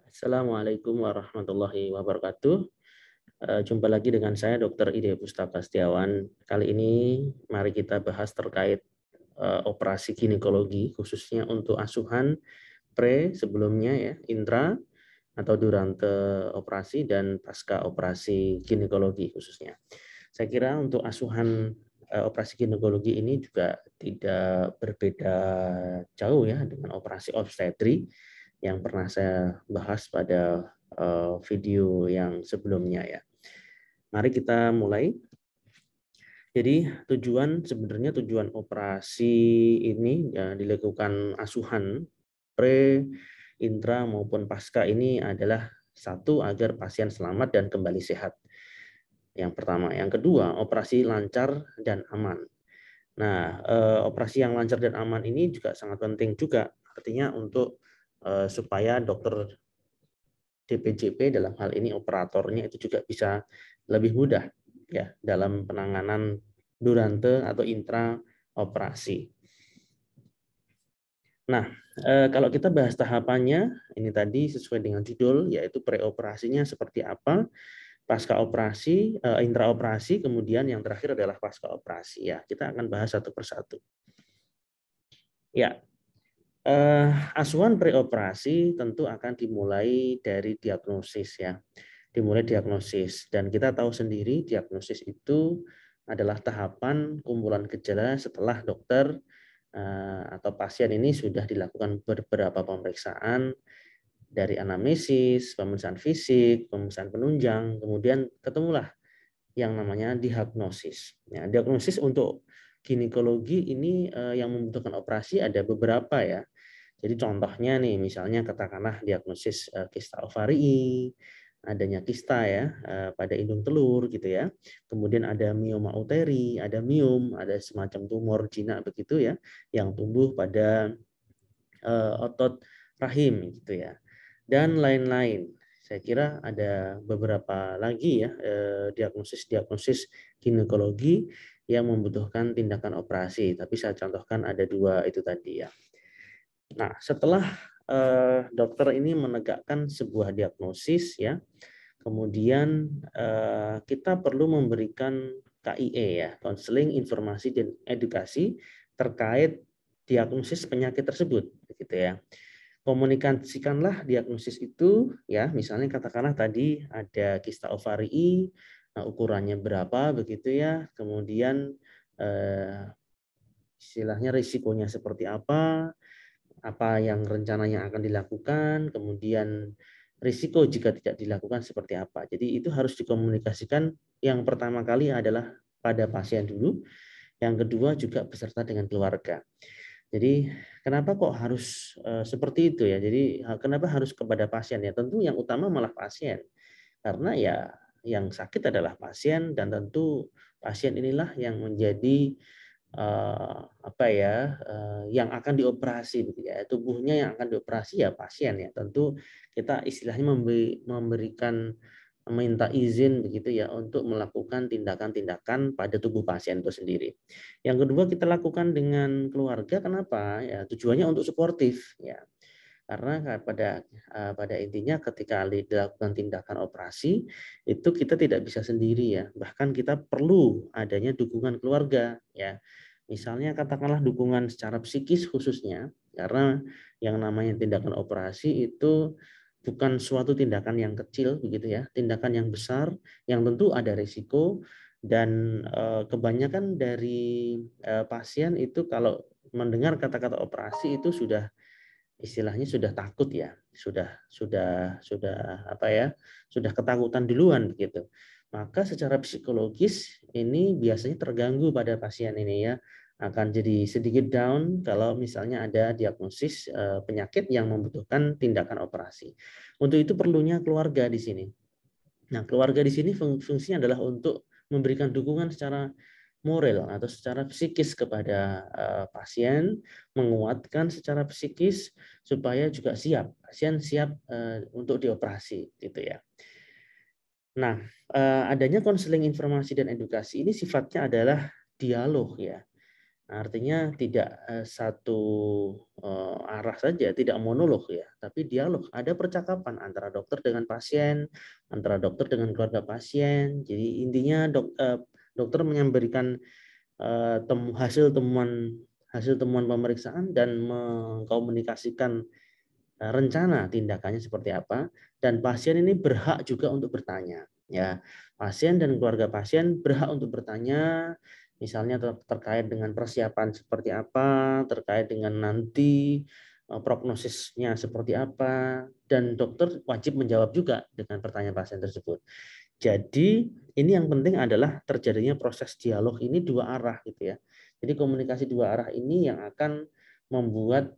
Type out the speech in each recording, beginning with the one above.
Assalamualaikum warahmatullahi wabarakatuh. Jumpa lagi dengan saya Dr. Ide Pustaka Setiawan. Kali ini mari kita bahas terkait operasi ginekologi khususnya untuk asuhan pre sebelumnya ya, intra atau durante operasi dan pasca operasi ginekologi khususnya. Saya kira untuk asuhan operasi ginekologi ini juga tidak berbeda jauh ya dengan operasi obstetri yang pernah saya bahas pada video yang sebelumnya ya. Mari kita mulai. Jadi sebenarnya tujuan operasi ini ya, dilakukan asuhan pre, intra maupun pasca ini adalah satu, agar pasien selamat dan kembali sehat. Yang pertama, yang kedua, operasi lancar dan aman. Nah, operasi yang lancar dan aman ini juga sangat penting juga, artinya untuk supaya dokter DPJP dalam hal ini operatornya itu juga bisa lebih mudah ya dalam penanganan durante atau intra operasi. Nah, kalau kita bahas tahapannya, ini tadi sesuai dengan judul, yaitu preoperasinya seperti apa, pasca operasi, intra operasi, kemudian yang terakhir adalah pasca operasi. Ya, kita akan bahas satu persatu. Ya, asuhan preoperasi tentu akan dimulai dari diagnosis ya. Dimulai diagnosis, dan kita tahu sendiri diagnosis itu adalah tahapan kumpulan gejala setelah dokter atau pasien ini sudah dilakukan beberapa pemeriksaan dari anamnesis, pemeriksaan fisik, pemeriksaan penunjang, kemudian ketemulah yang namanya diagnosis. Ya, diagnosis untuk ginekologi ini yang membutuhkan operasi ada beberapa ya. Jadi contohnya nih, misalnya katakanlah diagnosis kista ovarii, adanya kista ya pada indung telur gitu ya. Kemudian ada mioma uteri, ada miom, ada semacam tumor jinak begitu ya yang tumbuh pada otot rahim gitu ya. Dan lain-lain. Saya kira ada beberapa lagi ya diagnosis ginekologi yang membutuhkan tindakan operasi, tapi saya contohkan ada dua itu tadi ya. Nah, setelah dokter ini menegakkan sebuah diagnosis ya, kemudian kita perlu memberikan KIE ya, konseling, informasi dan edukasi terkait diagnosis penyakit tersebut, gitu ya. Komunikasikanlah diagnosis itu ya, misalnya katakanlah tadi ada kista ovarii, ukurannya berapa begitu ya, kemudian istilahnya risikonya seperti apa yang rencananya akan dilakukan, kemudian risiko jika tidak dilakukan seperti apa. Jadi itu harus dikomunikasikan, yang pertama kali adalah pada pasien dulu, yang kedua juga beserta dengan keluarga. Jadi kenapa kok harus seperti itu ya? Jadi kenapa harus kepada pasien ya? Tentu yang utama malah pasien. Karena ya yang sakit adalah pasien, dan tentu pasien inilah yang menjadi yang akan dioperasi begitu ya. Tubuhnya yang akan dioperasi ya pasien ya. Tentu kita istilahnya memberikan, minta izin begitu ya untuk melakukan tindakan-tindakan pada tubuh pasien itu sendiri. Yang kedua kita lakukan dengan keluarga, kenapa? Ya tujuannya untuk suportif ya. Karena pada intinya ketika dilakukan tindakan operasi itu kita tidak bisa sendiri ya. Bahkan kita perlu adanya dukungan keluarga ya. Misalnya katakanlah dukungan secara psikis khususnya, karena yang namanya tindakan operasi itu bukan suatu tindakan yang kecil begitu ya, tindakan yang besar yang tentu ada risiko, dan kebanyakan dari pasien itu kalau mendengar kata-kata operasi itu sudah istilahnya sudah takut ya, sudah ketakutan duluan begitu. Maka secara psikologis ini biasanya terganggu pada pasien ini ya, akan jadi sedikit down kalau misalnya ada diagnosis penyakit yang membutuhkan tindakan operasi. Untuk itu perlunya keluarga di sini. Nah, keluarga di sini fungsinya adalah untuk memberikan dukungan secara moral atau secara psikis kepada pasien, menguatkan secara psikis supaya juga pasien siap untuk dioperasi gitu ya. Nah, adanya konseling, informasi dan edukasi ini sifatnya adalah dialog ya. Artinya tidak satu arah saja, tidak monolog ya, tapi dialog. Ada percakapan antara dokter dengan pasien, antara dokter dengan keluarga pasien. Jadi intinya dokter memberikan hasil temuan pemeriksaan dan mengkomunikasikan rencana tindakannya seperti apa, dan pasien ini berhak juga untuk bertanya. Ya, pasien dan keluarga pasien berhak untuk bertanya, misalnya terkait dengan persiapan seperti apa, terkait dengan nanti prognosisnya seperti apa, dan dokter wajib menjawab juga dengan pertanyaan pasien tersebut. Jadi ini yang penting adalah terjadinya proses dialog ini dua arah gitu ya. Jadi komunikasi dua arah ini yang akan membuat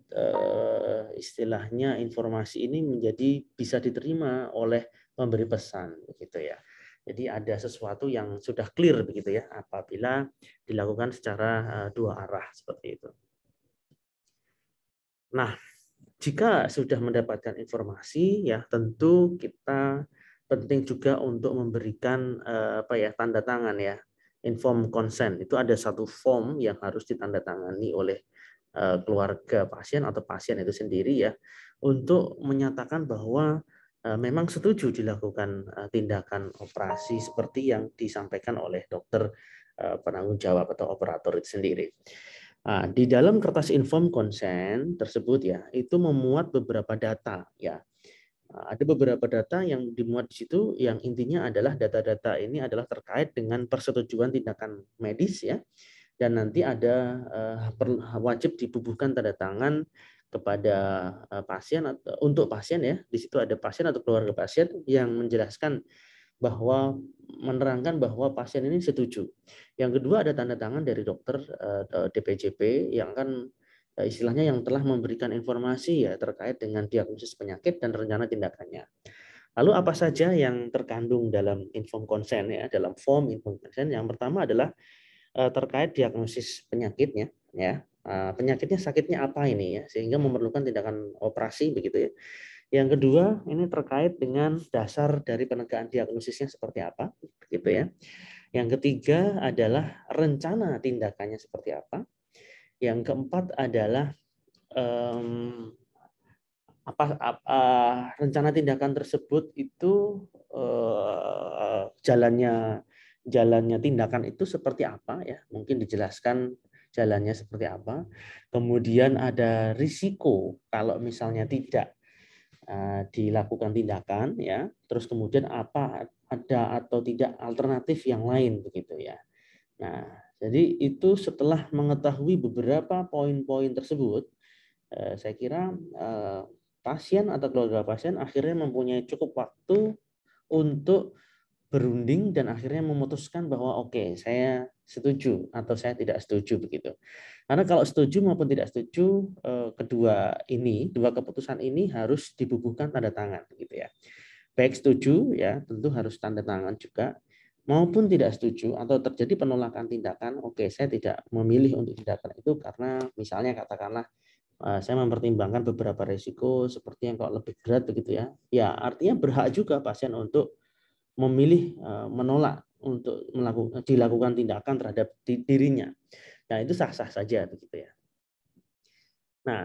istilahnya informasi ini menjadi bisa diterima oleh pemberi pesan begitu ya. Jadi ada sesuatu yang sudah clear begitu ya apabila dilakukan secara dua arah seperti itu. Nah, jika sudah mendapatkan informasi ya tentu kita penting juga untuk memberikan tanda tangan ya, informed consent. Itu ada satu form yang harus ditandatangani oleh keluarga pasien atau pasien itu sendiri ya, untuk menyatakan bahwa memang setuju dilakukan tindakan operasi seperti yang disampaikan oleh dokter penanggung jawab atau operator itu sendiri. Nah, di dalam kertas inform consent tersebut ya, itu memuat beberapa data ya. Ada beberapa data yang dimuat di situ yang intinya adalah data-data ini adalah terkait dengan persetujuan tindakan medis ya. Dan nanti ada wajib dibubuhkan tanda tangan kepada pasien atau untuk pasien ya. Di situ ada pasien atau keluarga pasien yang menjelaskan bahwa menerangkan bahwa pasien ini setuju. Yang kedua ada tanda tangan dari dokter DPJP yang kan istilahnya yang telah memberikan informasi ya terkait dengan diagnosis penyakit dan rencana tindakannya. Lalu apa saja yang terkandung dalam inform consent ya, dalam form inform consent? Yang pertama adalah terkait diagnosis penyakitnya ya. Penyakitnya sakitnya apa ini ya sehingga memerlukan tindakan operasi begitu ya. Yang kedua, ini terkait dengan dasar dari penegakan diagnosisnya seperti apa, gitu ya. Yang ketiga adalah rencana tindakannya seperti apa. Yang keempat adalah rencana tindakan tersebut itu jalannya tindakan itu seperti apa ya, mungkin dijelaskan jalannya seperti apa. Kemudian ada risiko kalau misalnya tidak dilakukan tindakan ya, terus kemudian apa ada atau tidak alternatif yang lain begitu ya. Nah, jadi itu setelah mengetahui beberapa poin-poin tersebut, saya kira pasien atau keluarga pasien akhirnya mempunyai cukup waktu untuk berunding dan akhirnya memutuskan bahwa oke, saya setuju atau saya tidak setuju begitu. Karena kalau setuju maupun tidak setuju dua keputusan ini harus dibubuhkan tanda tangan gitu ya. Baik setuju ya, tentu harus tanda tangan juga maupun tidak setuju atau terjadi penolakan tindakan, oke, saya tidak memilih untuk tindakan itu karena misalnya katakanlah saya mempertimbangkan beberapa risiko seperti yang kalau lebih berat begitu ya. Ya, artinya berhak juga pasien untuk memilih menolak untuk dilakukan tindakan terhadap dirinya. Nah, itu sah-sah saja begitu ya. Nah,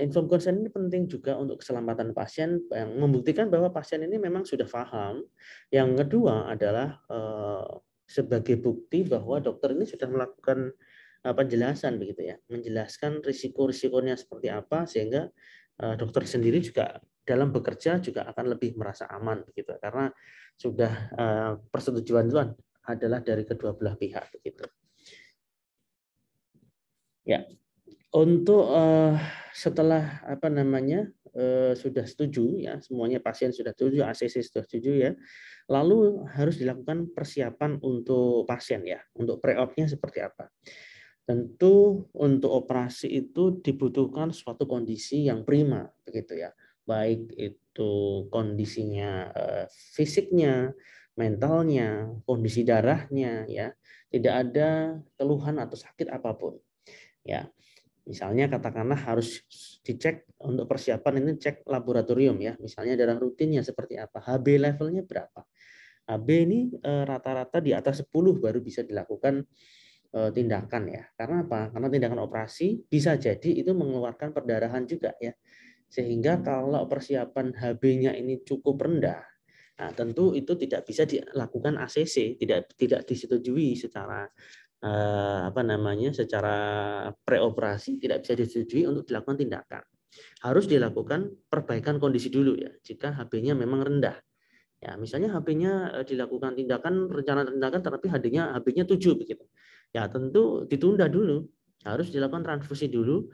informed consent ini penting juga untuk keselamatan pasien yang membuktikan bahwa pasien ini memang sudah paham. Yang kedua adalah sebagai bukti bahwa dokter ini sudah melakukan penjelasan begitu ya, menjelaskan risiko-risikonya seperti apa sehingga dokter sendiri juga dalam bekerja juga akan lebih merasa aman begitu karena sudah persetujuan itu adalah dari kedua belah pihak begitu. Ya, untuk setelah sudah setuju ya, semuanya pasien sudah setuju, ACC sudah setuju ya, lalu harus dilakukan persiapan untuk pasien ya, untuk pre-op-nya seperti apa. Tentu untuk operasi itu dibutuhkan suatu kondisi yang prima begitu ya, baik itu kondisinya fisiknya, mentalnya, kondisi darahnya ya, tidak ada keluhan atau sakit apapun ya. Misalnya katakanlah harus dicek untuk persiapan ini cek laboratorium ya, misalnya darah rutinnya seperti apa, HB levelnya berapa. HB ini rata-rata di atas 10 baru bisa dilakukan tindakan ya. Karena apa? Karena tindakan operasi bisa jadi itu mengeluarkan perdarahan juga ya. Sehingga kalau persiapan HB-nya ini cukup rendah, nah tentu itu tidak bisa dilakukan ACC, tidak disetujui secara secara preoperasi, tidak bisa disetujui untuk dilakukan tindakan. Harus dilakukan perbaikan kondisi dulu ya, jika HB-nya memang rendah. Ya, misalnya HB-nya dilakukan tindakan, rencana tindakan, tapi HB-nya 7 begitu. Ya, tentu ditunda dulu. Harus dilakukan transfusi dulu,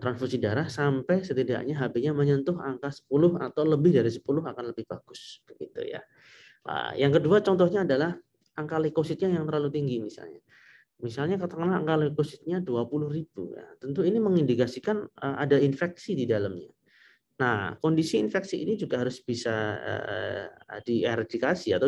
transfusi darah sampai setidaknya HB-nya menyentuh angka 10 atau lebih dari 10 akan lebih bagus begitu ya. Nah, yang kedua contohnya adalah angka leukositnya yang terlalu tinggi misalnya. Misalnya katakanlah angka leukositnya 20.000. Ya, tentu ini mengindikasikan ada infeksi di dalamnya. Nah, kondisi infeksi ini juga harus bisa dieradikasi atau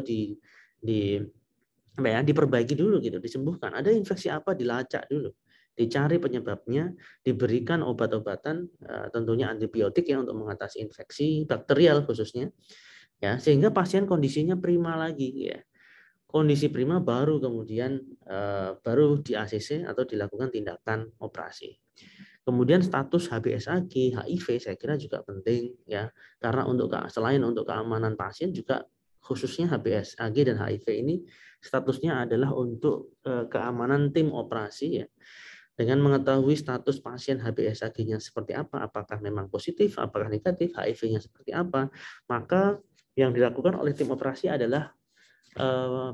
diperbaiki dulu gitu, disembuhkan. Ada infeksi apa, dilacak dulu, dicari penyebabnya, diberikan obat-obatan, tentunya antibiotik ya untuk mengatasi infeksi bakterial khususnya, ya sehingga pasien kondisinya prima lagi ya. Kondisi prima baru kemudian baru di ACC atau dilakukan tindakan operasi. Kemudian status HBsAg, HIV saya kira juga penting ya, karena selain untuk keamanan pasien juga khususnya HBsAg dan HIV ini statusnya adalah untuk keamanan tim operasi ya. Dengan mengetahui status pasien HBsAg-nya seperti apa, apakah memang positif, apakah negatif, HIV-nya seperti apa, maka yang dilakukan oleh tim operasi adalah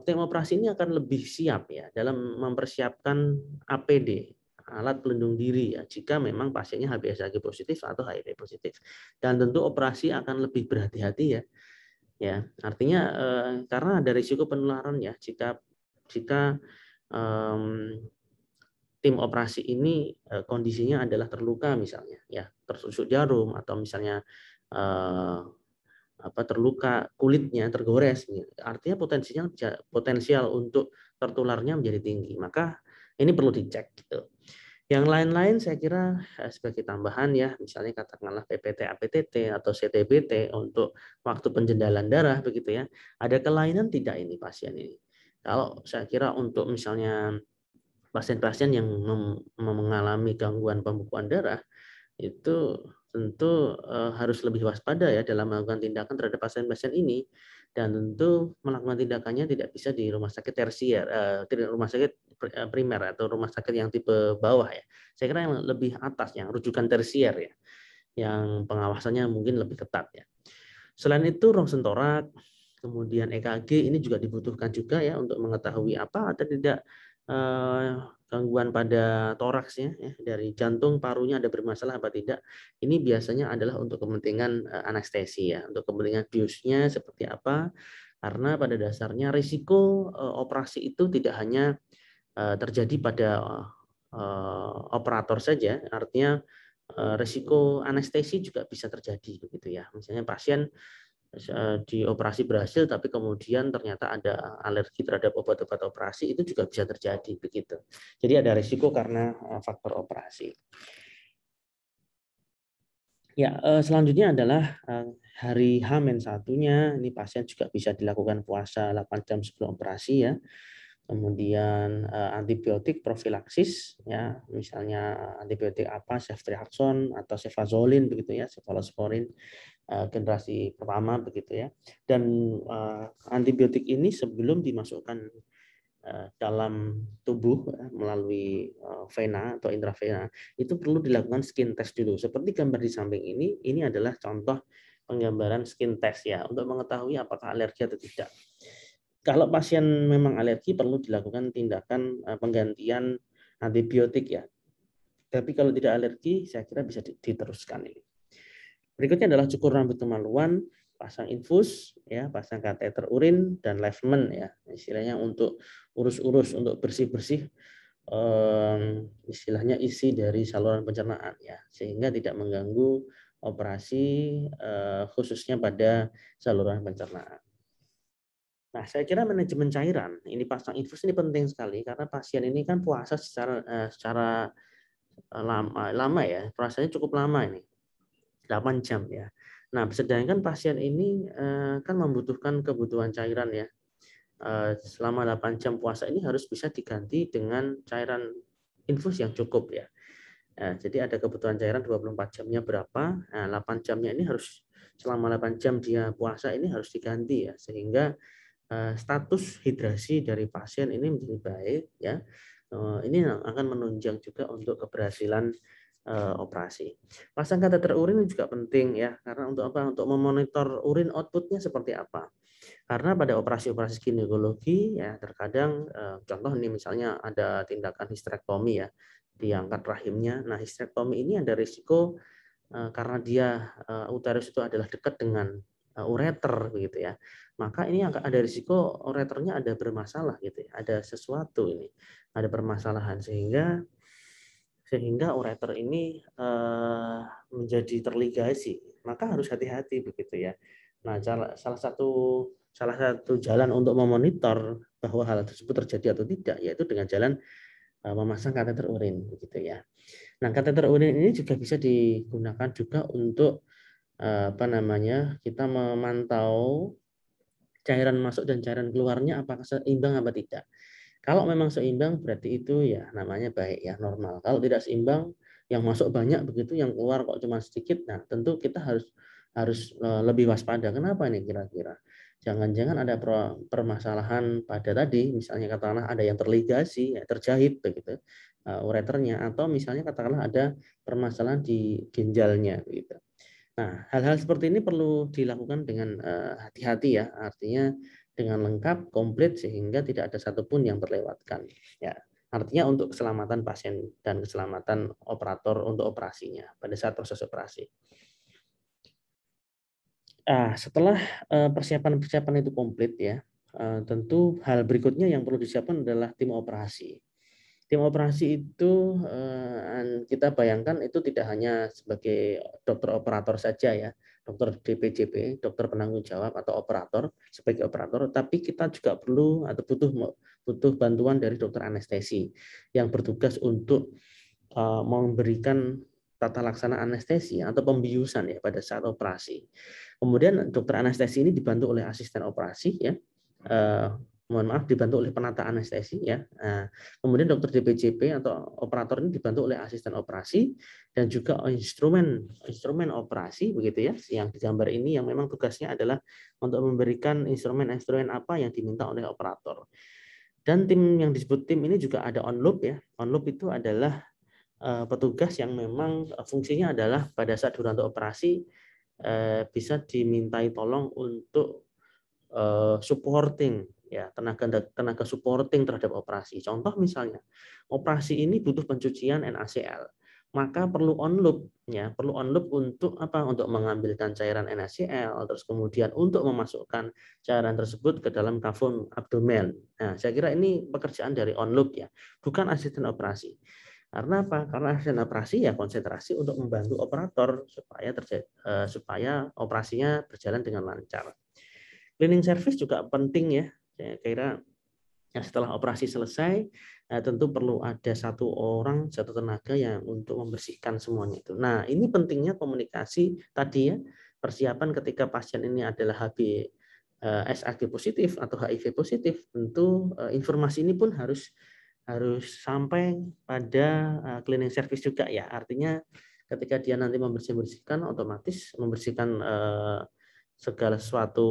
tim operasi ini akan lebih siap ya dalam mempersiapkan APD, alat pelindung diri ya, jika memang pasiennya HBsAg positif atau HIV positif. Dan tentu operasi akan lebih berhati-hati ya. Ya, artinya karena ada risiko penularan ya jika tim operasi ini kondisinya adalah terluka misalnya ya, tertusuk jarum atau misalnya terluka kulitnya tergores, artinya potensial untuk tertularnya menjadi tinggi. Maka ini perlu dicek gitu. Yang lain-lain saya kira sebagai tambahan ya, misalnya katakanlah PPT APTT atau CTBT untuk waktu penjendalan darah begitu ya. Ada kelainan tidak ini pasien ini? Kalau saya kira untuk misalnya pasien-pasien yang mengalami gangguan pembekuan darah, itu tentu harus lebih waspada ya dalam melakukan tindakan terhadap pasien-pasien ini, dan tentu melakukan tindakannya tidak bisa di rumah sakit tersier, tidak rumah sakit primer atau rumah sakit yang tipe bawah ya. Saya kira yang lebih atas, yang rujukan tersier ya, yang pengawasannya mungkin lebih ketat ya. Selain itu rongsen torak, kemudian EKG ini juga dibutuhkan juga ya untuk mengetahui apa atau tidak gangguan pada toraksnya ya, dari jantung parunya ada bermasalah apa tidak. Ini biasanya adalah untuk kepentingan anestesi ya, untuk kepentingan biusnya seperti apa, karena pada dasarnya risiko operasi itu tidak hanya terjadi pada operator saja, artinya risiko anestesi juga bisa terjadi begitu ya. Misalnya pasien dioperasi berhasil tapi kemudian ternyata ada alergi terhadap obat-obat operasi, itu juga bisa terjadi begitu. Jadi ada risiko karena faktor operasi. Ya, selanjutnya adalah hari H-1-nya, ini pasien juga bisa dilakukan puasa 8 jam sebelum operasi ya. Kemudian antibiotik profilaksis ya, misalnya antibiotik apa, ceftriaxone atau cefazolin begitu ya, cefalosporin generasi pertama begitu ya. Dan antibiotik ini sebelum dimasukkan dalam tubuh melalui vena atau intravena itu perlu dilakukan skin test dulu. Seperti gambar di samping ini adalah contoh penggambaran skin test ya untuk mengetahui apakah alergi atau tidak. Kalau pasien memang alergi perlu dilakukan tindakan penggantian antibiotik ya. Tapi kalau tidak alergi saya kira bisa diteruskan ini. Berikutnya adalah cukur rambut kemaluan, pasang infus, ya, pasang kateter urin dan lavement ya, istilahnya untuk urus-urus, untuk bersih-bersih, istilahnya isi dari saluran pencernaan ya, sehingga tidak mengganggu operasi khususnya pada saluran pencernaan. Nah, saya kira manajemen cairan ini pasang infus ini penting sekali karena pasien ini kan puasa secara lama ya, puasanya cukup lama ini. 8 jam ya. Nah, sedangkan pasien ini kan membutuhkan kebutuhan cairan ya. selama 8 jam puasa ini harus bisa diganti dengan cairan infus yang cukup ya. Jadi ada kebutuhan cairan 24 jamnya berapa, 8 jamnya ini harus selama 8 jam dia puasa ini harus diganti ya, sehingga status hidrasi dari pasien ini menjadi baik ya. Ini akan menunjang juga untuk keberhasilan operasi. Pasang kateter urin juga penting ya, karena untuk apa? Untuk memonitor urin outputnya seperti apa. Karena pada operasi-operasi ginekologi ya terkadang contoh nih misalnya ada tindakan histerektomi ya, diangkat rahimnya. Nah, histerektomi ini ada risiko karena dia uterus itu adalah dekat dengan ureter begitu ya. Maka ini ada risiko ureternya ada bermasalah gitu ya. Ada sesuatu ini, ada permasalahan sehingga ureter ini menjadi terligasi. Maka harus hati-hati begitu ya. Nah, salah satu jalan untuk memonitor bahwa hal tersebut terjadi atau tidak yaitu dengan jalan memasang kateter urin begitu ya. Nah, kateter urin ini juga bisa digunakan juga untuk kita memantau cairan masuk dan cairan keluarnya apakah seimbang apa tidak. Kalau memang seimbang berarti itu ya namanya baik ya, normal. Kalau tidak seimbang, yang masuk banyak begitu, yang keluar kok cuma sedikit, nah tentu kita harus lebih waspada. Kenapa nih kira-kira? Jangan-jangan ada permasalahan pada tadi, misalnya katakanlah ada yang terligasi, ya, terjahit begitu ureternya, atau misalnya katakanlah ada permasalahan di ginjalnya begitu. Nah, hal-hal seperti ini perlu dilakukan dengan hati-hati ya, artinya dengan lengkap, komplit sehingga tidak ada satupun yang terlewatkan. Ya, artinya untuk keselamatan pasien dan keselamatan operator untuk operasinya pada saat proses operasi. Setelah persiapan-persiapan itu komplit ya, tentu hal berikutnya yang perlu disiapkan adalah tim operasi. Tim operasi itu kita bayangkan itu tidak hanya sebagai dokter operator saja ya, dokter DPJP, dokter penanggung jawab atau operator sebagai operator, tapi kita juga perlu atau butuh bantuan dari dokter anestesi yang bertugas untuk memberikan tata laksana anestesi atau pembiusan ya pada saat operasi. Kemudian dokter anestesi ini dibantu oleh asisten operasi ya. Dibantu oleh penata anestesi ya. Kemudian dokter DPJP atau operator ini dibantu oleh asisten operasi dan juga instrumen operasi begitu ya. Yang digambar ini yang memang tugasnya adalah untuk memberikan instrumen-instrumen apa yang diminta oleh operator. Dan tim yang disebut tim ini juga ada on loop ya. On loop itu adalah petugas yang memang fungsinya adalah pada saat durante operasi bisa dimintai tolong untuk supporting ya tenaga supporting terhadap operasi. Contoh misalnya operasi ini butuh pencucian NaCl, maka perlu on loop ya, perlu on loop untuk apa? Untuk mengambilkan cairan NaCl, terus kemudian untuk memasukkan cairan tersebut ke dalam kafum abdomen. Nah, saya kira ini pekerjaan dari on loop ya, bukan asisten operasi. Karena apa? Karena asisten operasi ya konsentrasi untuk membantu operator supaya operasinya berjalan dengan lancar. Cleaning service juga penting ya. Saya kira setelah operasi selesai tentu perlu ada satu tenaga yang untuk membersihkan semuanya itu. Nah, ini pentingnya komunikasi tadi ya, persiapan ketika pasien ini adalah SAG positif atau HIV positif, tentu informasi ini pun harus sampai pada cleaning service juga ya. Artinya ketika dia nanti membersihkan otomatis membersihkan segala sesuatu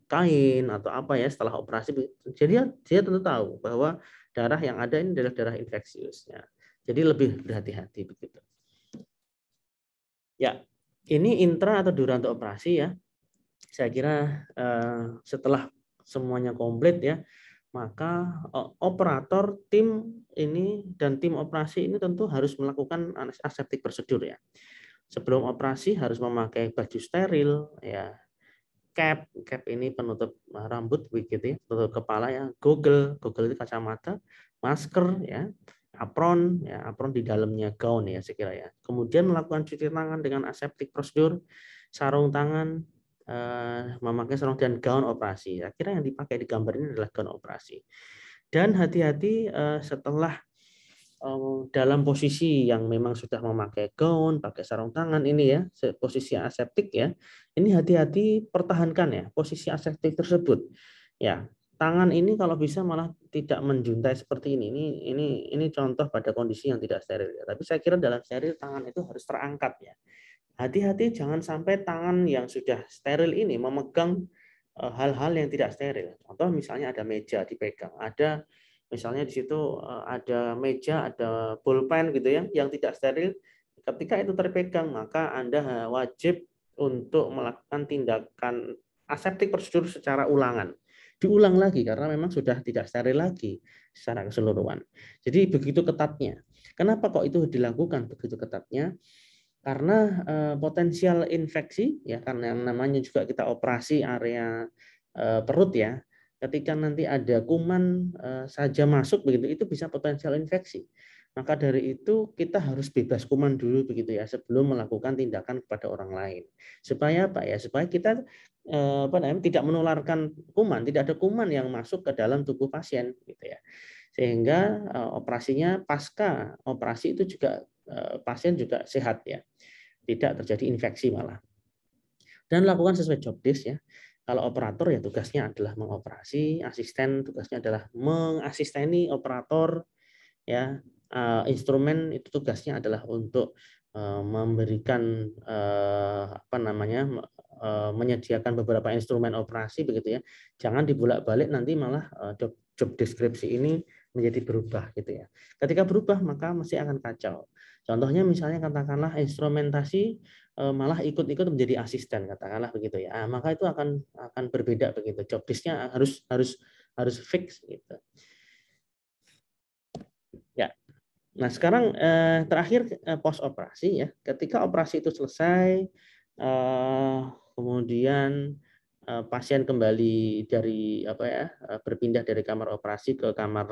kain atau apa ya setelah operasi, jadi dia tentu tahu bahwa darah yang ada ini adalah darah infeksius ya. Jadi lebih berhati-hati begitu. Ya, ini intra atau durante operasi ya. Saya kira setelah semuanya komplit ya, maka operator tim ini dan tim operasi ini tentu harus melakukan aseptik prosedur ya. Sebelum operasi harus memakai baju steril ya, cap ini penutup rambut begitu ya, penutup kepala ya, goggle itu kacamata, masker ya, apron di dalamnya gaun ya saya kira ya. Kemudian melakukan cuci tangan dengan aseptik prosedur, sarung tangan, memakai sarung dan gaun operasi. Saya kira yang dipakai di gambar ini adalah gaun operasi. Dan hati-hati setelah dalam posisi yang memang sudah memakai gaun, pakai sarung tangan ini ya, posisi aseptik ya. Ini hati-hati pertahankan ya posisi aseptik tersebut. Ya, tangan ini kalau bisa malah tidak menjuntai seperti ini. Ini contoh pada kondisi yang tidak steril ya. Tapi saya kira dalam steril tangan itu harus terangkat ya. Hati-hati jangan sampai tangan yang sudah steril ini memegang hal-hal yang tidak steril. Contoh misalnya ada meja dipegang, ada misalnya di situ ada meja, ada pulpen gitu ya, yang tidak steril. Ketika itu terpegang, maka Anda wajib untuk melakukan tindakan aseptik prosedur secara ulangan. Diulang lagi karena memang sudah tidak steril lagi secara keseluruhan. Jadi begitu ketatnya. Kenapa kok itu dilakukan begitu ketatnya? Karena potensial infeksi ya, karena yang namanya juga kita operasi area perut ya, ketika nanti ada kuman saja masuk begitu, itu bisa potensial infeksi. Maka dari itu kita harus bebas kuman dulu begitu ya sebelum melakukan tindakan kepada orang lain. Supaya apa ya? Supaya kita tidak menularkan kuman, tidak ada kuman yang masuk ke dalam tubuh pasien gitu ya. Sehingga operasinya pasca operasi itu juga pasien juga sehat ya, tidak terjadi infeksi malah. Dan lakukan sesuai job desk ya. Kalau operator ya tugasnya adalah mengoperasi, asisten tugasnya adalah mengasisteni operator ya. Instrumen itu tugasnya adalah untuk memberikan menyediakan beberapa instrumen operasi begitu ya. Jangan dibolak-balik nanti malah job deskripsi ini menjadi berubah gitu ya. Ketika berubah maka mesti akan kacau. Contohnya misalnya katakanlah instrumentasi malah ikut-ikut menjadi asisten katakanlah begitu ya. Maka itu akan berbeda begitu. Job desk-nya harus fix gitu. Ya. Nah, sekarang terakhir post operasi ya. Ketika operasi itu selesai, kemudian pasien kembali dari berpindah dari kamar operasi ke kamar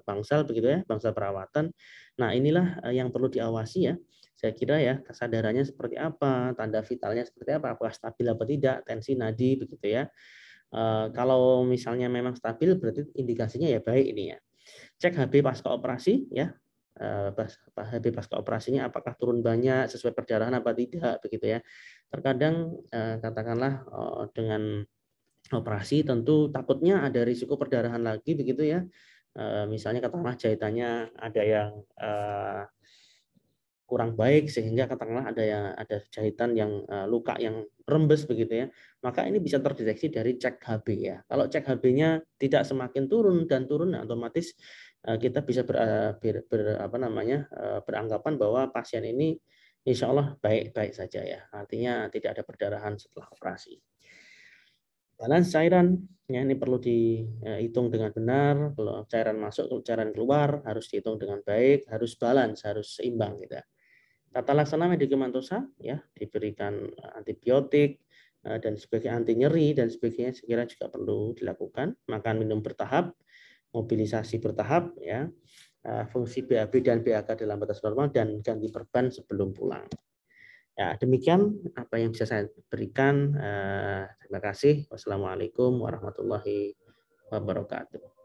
bangsal begitu ya, bangsal perawatan. Nah, inilah yang perlu diawasi ya. Saya kira ya, kesadarannya seperti apa, tanda vitalnya seperti apa, apakah stabil apa tidak, tensi nadi begitu ya. Kalau misalnya memang stabil berarti indikasinya ya baik ini ya. Cek HB pasca operasi ya. HB pasca operasinya apakah turun banyak sesuai perdarahan apa tidak begitu ya. Terkadang katakanlah dengan operasi tentu takutnya ada risiko perdarahan lagi begitu ya. Misalnya katakanlah jahitannya ada yang kurang baik sehingga katakanlah ada jahitan yang luka yang rembes begitu ya, maka ini bisa terdeteksi dari cek HB ya. Kalau cek HB-nya tidak semakin turun dan turun, nah, otomatis kita bisa beranggapan bahwa pasien ini insya Allah baik-baik saja ya, artinya tidak ada perdarahan setelah operasi. Balance cairan ya, ini perlu dihitung dengan benar. Kalau cairan masuk, kalau cairan keluar harus dihitung dengan baik, harus balance, harus seimbang gitu. Tata laksana medikamentosa ya, diberikan antibiotik dan sebagai anti nyeri dan sebagainya, sekiranya juga perlu dilakukan. Makan minum bertahap, mobilisasi bertahap ya, fungsi BAB dan BAK dalam batas normal, dan ganti perban sebelum pulang. Ya, demikian apa yang bisa saya berikan. Terima kasih. Wassalamualaikum warahmatullahi wabarakatuh.